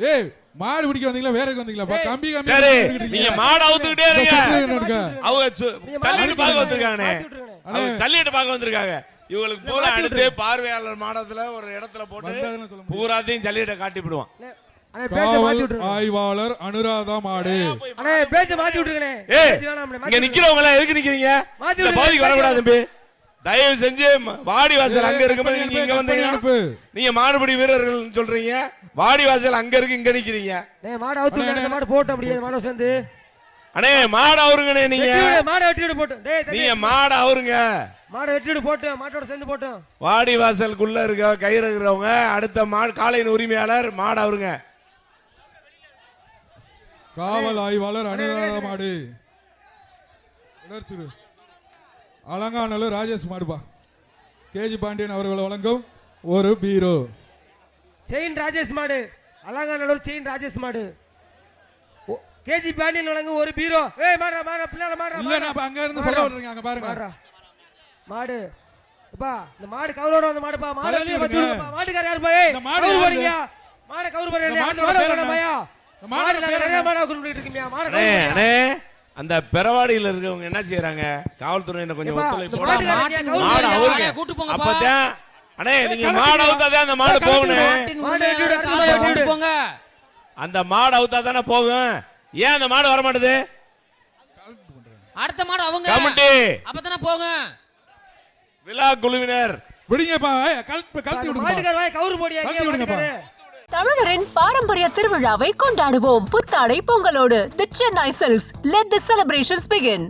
ஏய் மாடு பிடிக்க வந்தீங்களா வேற வந்தீங்களா கம்பி கம்பி சரி நீங்க மாடு அவுத்துக்கிட்டே இருங்க அவங்க சல்லிட்டு பார்க்க வந்திருக்கானே அவங்க சல்லிட்டு பார்க்க வந்திருக்காங்க இவங்களுக்கு பூரா அடுத்து பார்வையாளர் மாடத்துல ஒரு இடத்துல போட்டு பூராத்தையும் சல்லிட்ட காட்டி விடுவான் ஆய்வாளர் அனுராதா மாடு அண்ணே பேச்ச மாத்தி விட்டுருங்கனே இங்க நிக்கிறவங்க எல்லாம் எதுக்கு நிக்கிறீங்க இந்த பகுதிக்கு வர கூடாது தம்பி தயவு செஞ்சு வாடி வாசல் அங்க இருக்கும்போது நீங்க இங்க வந்தீங்க நீங்க மாடுபிடி வீரர்கள் சொல்றீங்க வாடி வாசல் அங்க இருக்கு இங்க நிக்கிறீங்க மாடு அவுத்து மாடு போட்டு அப்படியே மாடு சேர்ந்து அண்ணே மாடு அவருங்கண்ணே நீங்க மாடு வெட்டிடு போட்டு நீங்க மாடு அவருங்க மாடு வெட்டிடு போட்டு மாட்டோட சேர்ந்து போட்டு வாடி வாசலுக்குள்ள இருக்க கயிறு இருக்கிறவங்க அடுத்த மாடு காளையின் உரிமையாளர் மாடு அவருங்க காவல் ஆய்வாளர் அனுராதா மாடு அலங்காநல்லூர் ராஜேஷ் மாடுபா கேஜி பாண்டியன் அவர்கள் வழங்கும் ஒரு பீரோ செயின் ராஜேஷ் மாடு அலங்காநல்லூர் செயின் ராஜேஷ் மாடு கேஜி பாண்டியன் வழங்கும் ஒரு பீரோ ஏய் மாடா மாடா பிள்ளைல மாடா இல்ல நான் அங்க இருந்து சொல்ல வர்றீங்க அங்க பாருங்க மாடு அப்பா இந்த மாடு கவரோட வந்த மாடுப்பா மாடு வெளிய வச்சு விடுப்பா மாட்டுக்கார யார் பா ஏய் கவர் போறீங்க மாடு கவர் போறீங்க அந்த மாடு போறமையா மாடு நிறைய மாடு கொண்டு இருக்கீங்க மாடு அண்ணே அந்த பெரவாடியில இருக்கவங்க என்ன செய்யறாங்க காவல்துறையினர் கொஞ்சம் ஒத்துழைப்பு மாடு அவருங்க கூட்டி போங்க அப்பதான் அண்ணே நீங்க மாடு அவுத்தாதான் அந்த மாடு போகணும் மாடு கூட்டி போங்க அந்த மாடு அவுத்தாதானே போகும் ஏன் அந்த மாடு வர மாட்டேது அடுத்த மாடு அவங்க கமிட்டி அப்பதானே போகும் விழா குழுவினர் விடுங்கப்பா கழட்டி விடுங்க மாட்டுக்கார வாய் கவுரு போடியா கழட்டி விடுங்கப்பா தமிழரின் பாரம்பரிய திருவிழாவை கொண்டாடுவோம் புத்தாடை பொங்கலோடு. The Chennai Silks. Let the celebrations begin.